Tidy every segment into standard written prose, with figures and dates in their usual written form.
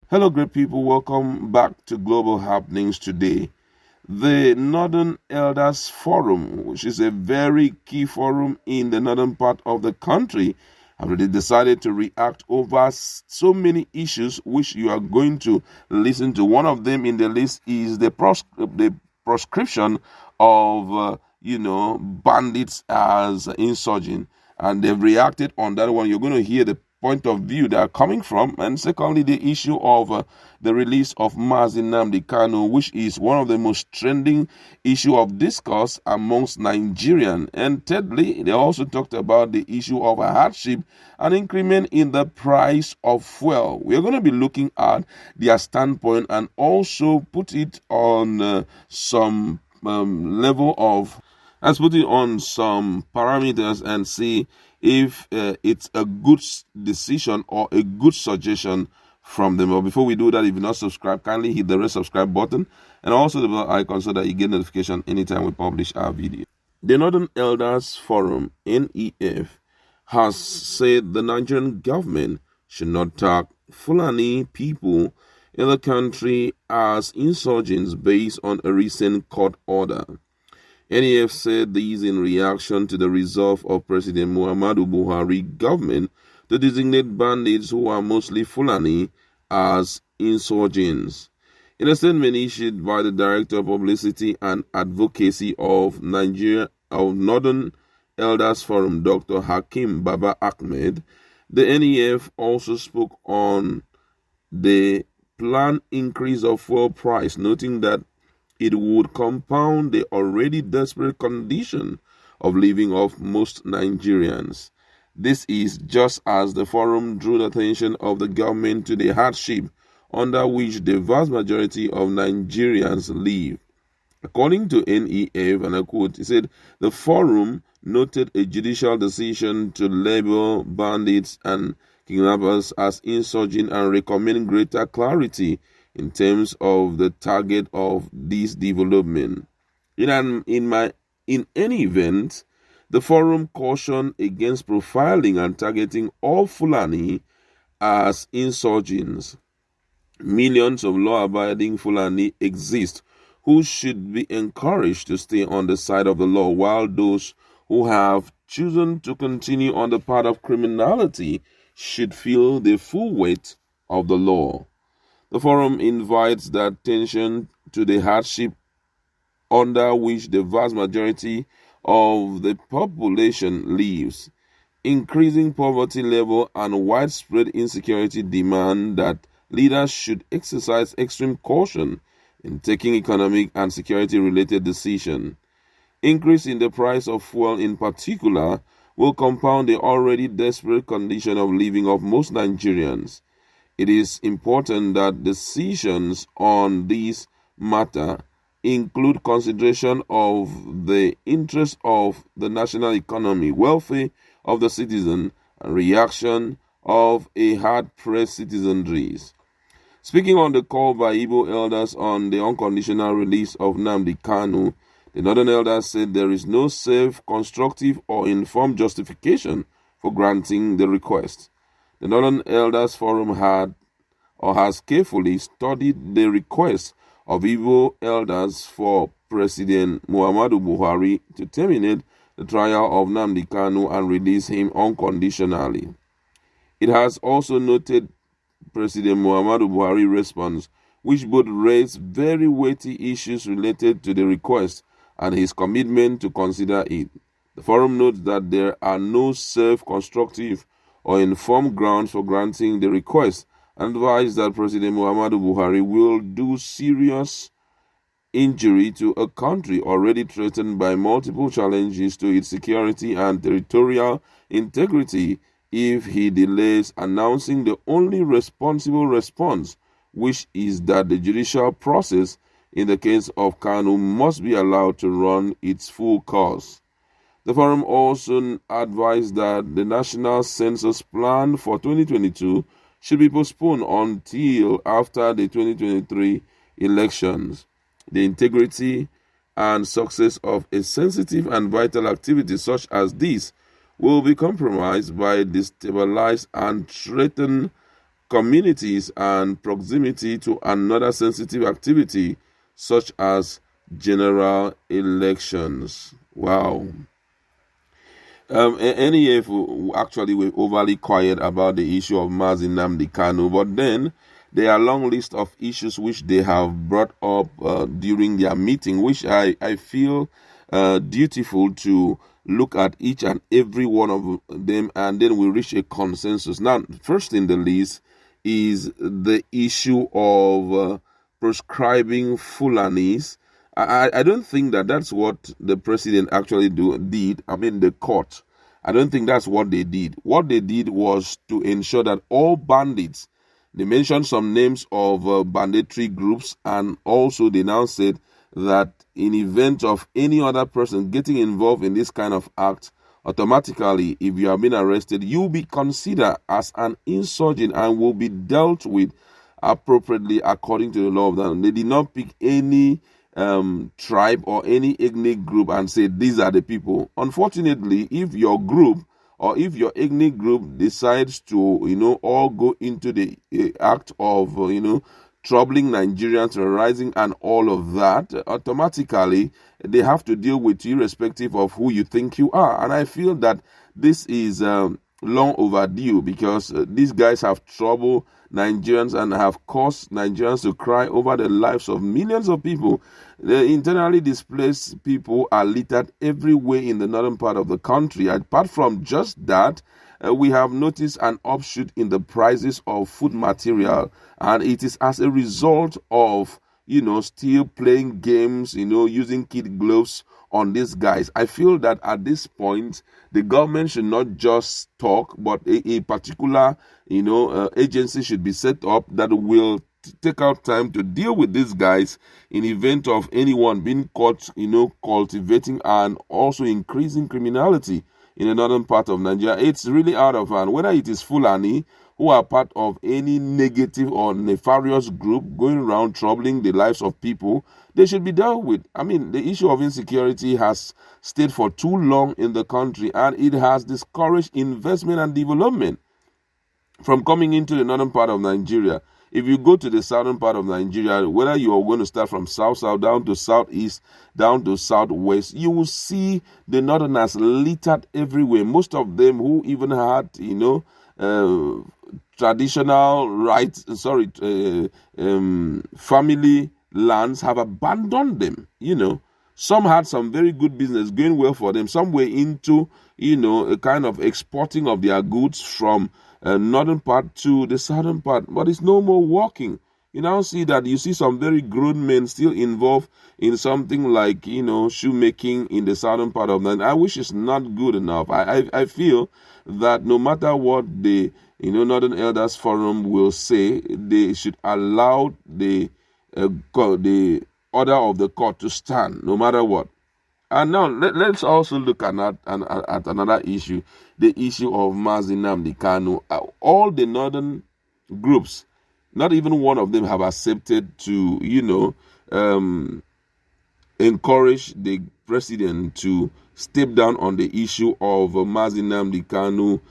Hello, great people. Welcome back to Global Happenings today. The Northern Elders Forum, which is a very key forum in the northern part of the country, have already decided to react over so many issues, which you are going to listen to. One of them in the list is the proscription of, bandits as insurgents, and they've reacted on that one. You're going to hear the point of view they are coming from, and secondly, the issue of the release of Nnamdi Kanu, which is one of the most trending issue of discourse amongst Nigerians. And thirdly, they also talked about the issue of a hardship and increment in the price of fuel. We are going to be looking at their standpoint and also put it on some level of, let's put it on some parameters and see if it's a good decision or a good suggestion from them. But before we do that, if you're not subscribed, kindly hit the red subscribe button and also the bell icon so that you get notification anytime we publish our video. The Northern Elders Forum, NEF, has said the Nigerian government should not tag Fulani people in the country as insurgents based on a recent court order. NEF said these in reaction to the resolve of President Muhammadu Buhari government to designate bandits who are mostly Fulani as insurgents. In a statement issued by the Director of Publicity and Advocacy of Northern Elders Forum, Dr. Hakim Baba Ahmed, the NEF also spoke on the planned increase of fuel price, noting that it would compound the already desperate condition of living of most Nigerians. This is just as the forum drew the attention of the government to the hardship under which the vast majority of Nigerians live. According to NEF, and I quote, it said, the forum noted a judicial decision to label bandits and kidnappers as insurgent and recommend greater clarity in terms of the target of this development. In any event, the forum cautioned against profiling and targeting all Fulani as insurgents. Millions of law-abiding Fulani exist who should be encouraged to stay on the side of the law, while those who have chosen to continue on the path of criminality should feel the full weight of the law. The forum invites the attention to the hardship under which the vast majority of the population lives. Increasing poverty level and widespread insecurity demand that leaders should exercise extreme caution in taking economic and security-related decisions. Increase in the price of fuel in particular will compound the already desperate condition of living of most Nigerians. It is important that decisions on this matter include consideration of the interests of the national economy, welfare of the citizen, and reaction of a hard-pressed citizenry. Speaking on the call by Igbo elders on the unconditional release of Nnamdi Kanu, the Northern elders said there is no safe, constructive, or informed justification for granting the request. The Northern Elders Forum has carefully studied the request of Igbo elders for President Muhammadu Buhari to terminate the trial of Nnamdi Kanu and release him unconditionally. It has also noted President Muhammadu Buhari's response, which both raised very weighty issues related to the request and his commitment to consider it. The forum notes that there are no safe, constructive, or informed grounds for granting the request, and advised that President Muhammadu Buhari will do serious injury to a country already threatened by multiple challenges to its security and territorial integrity if he delays announcing the only responsible response, which is that the judicial process in the case of Kanu must be allowed to run its full course. The forum also advised that the national census plan for 2022 should be postponed until after the 2023 elections. The integrity and success of a sensitive and vital activity such as this will be compromised by destabilized and threatened communities and proximity to another sensitive activity such as general elections. Wow. NEF actually were overly quiet about the issue of Nnamdi Kanu, but then there are a long list of issues which they have brought up during their meeting, which I feel dutiful to look at each and every one of them, and then we reach a consensus. Now, first in the list is the issue of prescribing Fulanis. I don't think that that's what the president actually did. I mean, the court. I don't think that's what they did. What they did was to ensure that all bandits, they mentioned some names of banditry groups, and also they now said that in event of any other person getting involved in this kind of act, automatically, if you have been arrested, you'll be considered as an insurgent and will be dealt with appropriately according to the law of the land. They did not pick any tribe or any ethnic group and say these are the people. Unfortunately, if your group or if your ethnic group decides to all go into the act of troubling Nigerians, terrorizing and all of that, automatically they have to deal with you irrespective of who you think you are. And I feel that this is long overdue, because these guys have troubled Nigerians and have caused Nigerians to cry over the lives of millions of people. The internally displaced people are littered everywhere in the northern part of the country. Apart from just that, we have noticed an upshoot in the prices of food material, and it is as a result of still playing games, using kid gloves on these guys. I feel that at this point, the government should not just talk, but a particular, agency should be set up that will take out time to deal with these guys in event of anyone being caught, cultivating and also increasing criminality in the northern part of Nigeria. It's really out of hand. Whether it is Fulani, who are part of any negative or nefarious group going around troubling the lives of people, they should be dealt with. I mean, the issue of insecurity has stayed for too long in the country, and it has discouraged investment and development from coming into the northern part of Nigeria. If you go to the southern part of Nigeria, whether you are going to start from south down to southeast, down to southwest, you will see the northerners littered everywhere. Most of them who even had, traditional rights, family lands, have abandoned them. Some had some very good business going well for them. Some were into, a kind of exporting of their goods from northern part to the southern part, but it's no more working. You now see that you see some very grown men still involved in something like, shoemaking in the southern part of Nigeria. I wish it's not good enough. I feel that no matter what the Northern Elders Forum will say, they should allow the order of the court to stand, no matter what. And now let's also look at another issue, the issue of Nnamdi Kanu. All the northern groups, not even one of them have accepted to, encourage the president to step down on the issue of Nnamdi Kanu,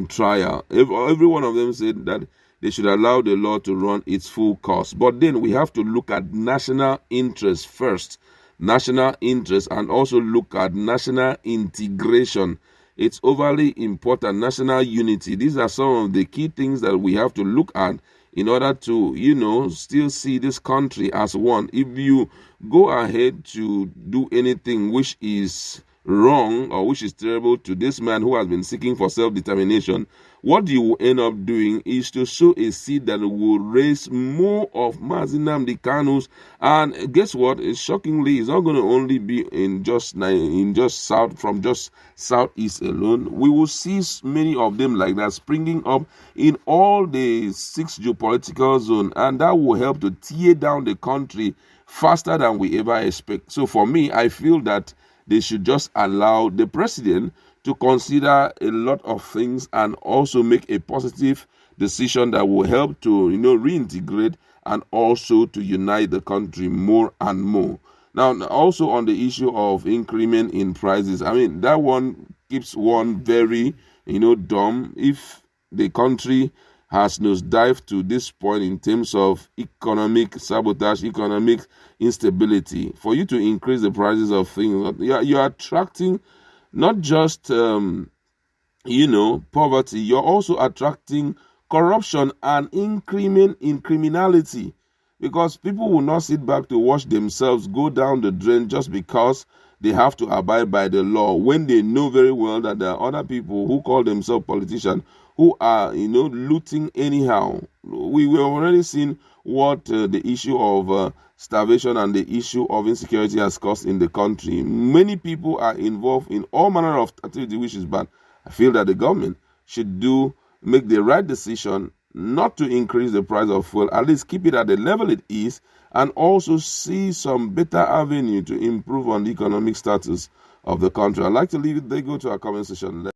trial. Every one of them said that they should allow the law to run its full course. But then we have to look at national interest first. National interest, and also look at national integration. It's overly important. National unity. These are some of the key things that we have to look at in order to, still see this country as one. If you go ahead to do anything which is wrong or which is terrible to this man who has been seeking for self-determination, what you will end up doing is to sow a seed that will raise more of Nnamdi Kanus. And guess what? Shockingly, it's not going to only be in just southeast alone. We will see many of them like that springing up in all the 6 geopolitical zones, and that will help to tear down the country faster than we ever expect. So for me, I feel that they should just allow the president to consider a lot of things and also make a positive decision that will help to, reintegrate and also to unite the country more and more. Now, also on the issue of increment in prices, I mean, that one keeps one very, dumb. If the country has nosedived to this point in terms of economic sabotage, economic instability. For you to increase the prices of things, you're attracting not just poverty, you're also attracting corruption and increment in criminality, because people will not sit back to watch themselves go down the drain just because they have to abide by the law, when they know very well that there are other people who call themselves politicians who are, looting anyhow. We were already seeing what the issue of starvation and the issue of insecurity has caused in the country. Many people are involved in all manner of activity, which is bad. I feel that the government should make the right decision not to increase the price of fuel, at least keep it at the level it is, and also see some better avenue to improve on the economic status of the country. I'd like to leave it there. Go to our comment section.